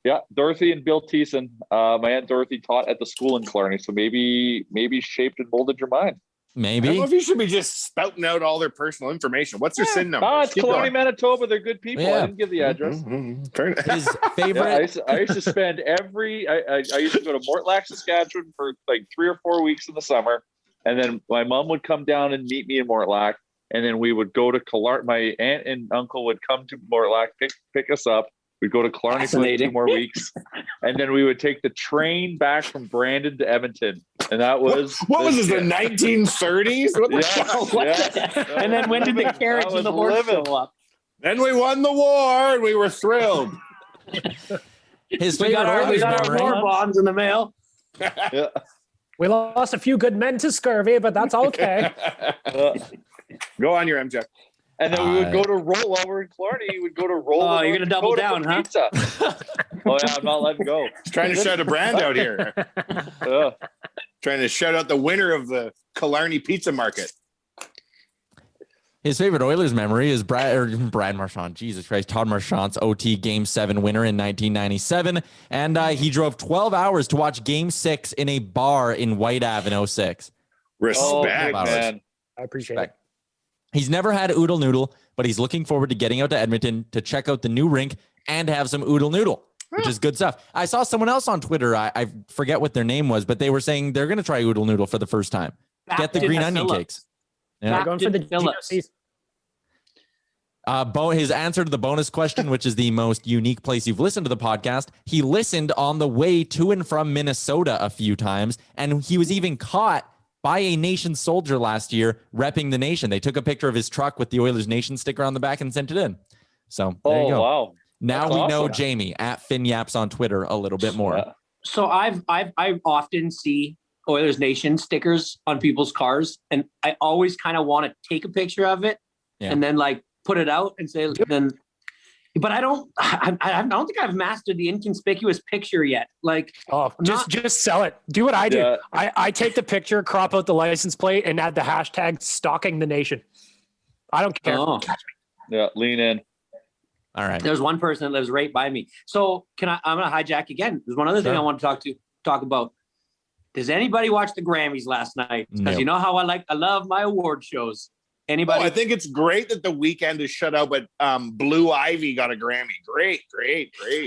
Yeah, Dorothy and Bill Thiessen. My Aunt Dorothy taught at the school in Clarny, so maybe shaped and molded your mind. I don't know if you should be just spouting out all their personal information. What's your SIN number? Oh, it's Clarny, Manitoba. They're good people. Yeah. I didn't give the address. His favorite. I used to spend I used to go to Mortlach, Saskatchewan for like 3 or 4 weeks in the summer, and then my mom would come down and meet me in Mortlach, and then we would go to Killarney. My aunt and uncle would come to Mortlach, pick us up. We'd go to Killarney for like 2 more weeks, and then we would take the train back from Brandon to Edmonton. And that was what was this, the 1930s? What the hell? Yeah. And then when did the carriage and the horse show up? Then we won the war, and we were thrilled. His We got our war bonds in the mail. Yeah. We lost a few good men to scurvy, but that's okay. Go on, your MJ. And then we would go to roll while we're in Clarny. We would go to roll. Oh, you're gonna double down, huh? Pizza. Oh yeah, I'm not letting go. He's trying to shout a brand out here. Trying to shout out the winner of the Killarney Pizza Market. His favorite Oilers memory is Brad Marchand. Jesus Christ, Todd Marchand's OT Game 7 winner in 1997. And he drove 12 hours to watch Game 6 in a bar in White Ave in 06. Respect, man. I appreciate it. He's never had Oodle Noodle, but he's looking forward to getting out to Edmonton to check out the new rink and have some Oodle Noodle, which is good stuff. I saw someone else on Twitter. I forget what their name was, but they were saying they're going to try Oodle Noodle for the first time. Get the green onion cakes. Yeah, going for the GOCs. His answer to the bonus question, which is the most unique place you've listened to the podcast, he listened on the way to and from Minnesota a few times, and he was even caught by a Nation soldier last year repping the Nation. They took a picture of his truck with the Oilers Nation sticker on the back and sent it in. So there you go. Wow. Now That's we know awesome. Jamie at FinYaps on Twitter a little bit more. Yeah. So I often see Oilers Nation stickers on people's cars, and I always kind of want to take a picture of it and then like put it out and say then. But I don't think I've mastered the inconspicuous picture yet. Like, just sell it. Do what I do. Yeah. I take the picture, crop out the license plate, and add the hashtag stalking the nation. I don't care. Oh. Yeah, lean in. All right. There's one person that lives right by me. So I'm going to hijack again. There's one other thing I want to talk about. Does anybody watch the Grammys last night? Because you know how I love my award shows. Anybody? I think it's great that the weekend is shut out, but Blue Ivy got a Grammy. Great.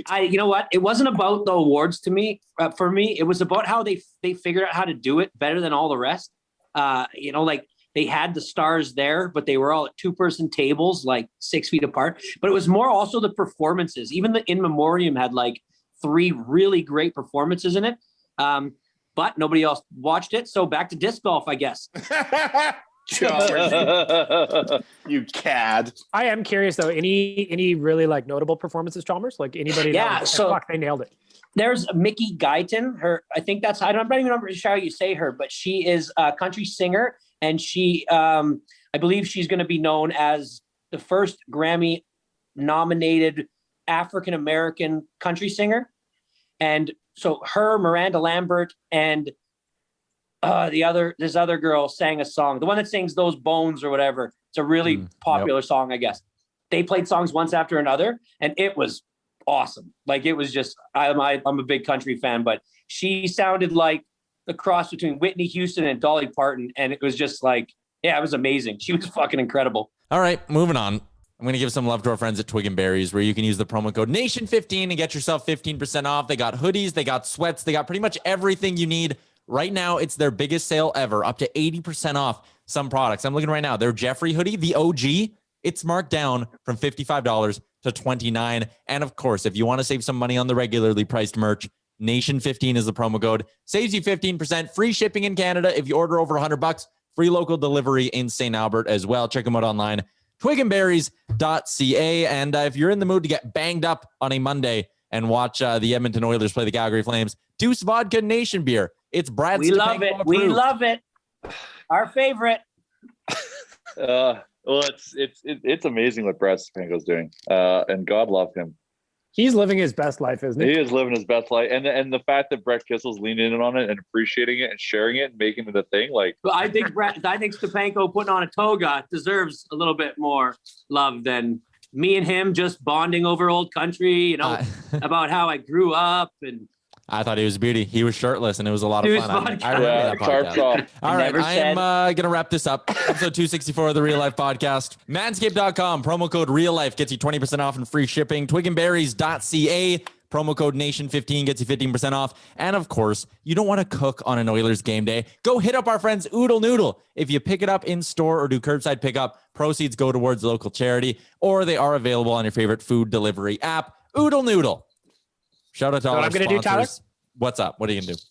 You know what? It wasn't about the awards to me. For me, it was about how they figured out how to do it better than all the rest. Like they had the stars there, but they were all at 2-person tables, like 6 feet apart. But it was more also the performances. Even the In Memoriam had like 3 really great performances in it. But nobody else watched it. So back to disc golf, I guess. Chalmers, you cad. I am curious though. Any really like notable performances, Chalmers? Like anybody? They nailed it. There's Mickey Guyton. I think that's. I'm not even sure how you say her, but she is a country singer, and she, I believe, she's going to be known as the first Grammy nominated African American country singer, and so her, Miranda Lambert, and this other girl sang a song, the one that sings Those Bones or whatever. It's a really popular song, I guess. They played songs once after another, and it was awesome. Like it was just, I'm a big country fan, but she sounded like the cross between Whitney Houston and Dolly Parton, and it was just like, yeah, it was amazing. She was fucking incredible. All right, moving on. I'm going to give some love to our friends at Twig and Berries, where you can use the promo code NATION15 and get yourself 15% off. They got hoodies, they got sweats, they got pretty much everything you need. Right now, it's their biggest sale ever, up to 80% off some products. I'm looking right now. Their Jeffrey hoodie, the OG, it's marked down from $55 to $29. And of course, if you want to save some money on the regularly priced merch, Nation15 is the promo code. Saves you 15%. Free shipping in Canada if you order over $100. Free local delivery in St. Albert as well. Check them out online, twigandberries.ca. And if you're in the mood to get banged up on a Monday and watch the Edmonton Oilers play the Calgary Flames, Deuce Vodka Nation Beer. It's Brad. We love it. Approved. We love it. Our favorite. Well, it's amazing what Brad Stepanko's doing, and God love him. He's living his best life, isn't he? He is living his best life, and the fact that Brett Kissel's leaning in on it and appreciating it and sharing it and making it a thing. Like, well, I think Stepanko putting on a toga deserves a little bit more love than me and him just bonding over old country, about how I grew up. And I thought he was a beauty. He was shirtless, and it was a lot of fun. I remember that podcast. All right, I am going to wrap this up. Episode 264 of the Real Life Podcast. Manscaped.com, promo code REALLIFE gets you 20% off and free shipping. Twigandberries.ca, promo code NATION15 gets you 15% off. And of course, you don't want to cook on an Oilers game day. Go hit up our friends Oodle Noodle. If you pick it up in store or do curbside pickup, proceeds go towards local charity, or they are available on your favorite food delivery app. Oodle Noodle. Shout out to all our sponsors. I'm going to do, Tyler? What's up? What are you going to do?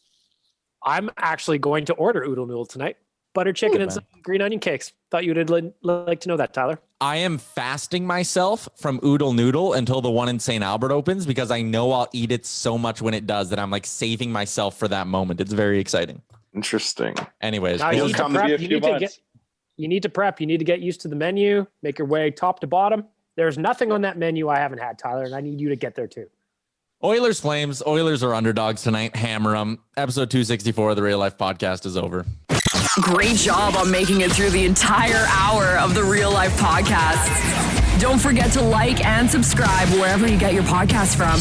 I'm actually going to order Oodle Noodle tonight. Butter chicken and some green onion cakes. Thought you would like to know that, Tyler. I am fasting myself from Oodle Noodle until the one in St. Albert opens, because I know I'll eat it so much when it does that I'm like saving myself for that moment. It's very exciting. Interesting. Anyways, you need to prep. You need to prep. You need to get used to the menu, make your way top to bottom. There's nothing on that menu I haven't had, Tyler, and I need you to get there too. Oilers Flames. Oilers are underdogs tonight. Hammer them. Episode 264 of the Real Life Podcast is over. Great job on making it through the entire hour of the Real Life Podcast. Don't forget to like and subscribe wherever you get your podcast from.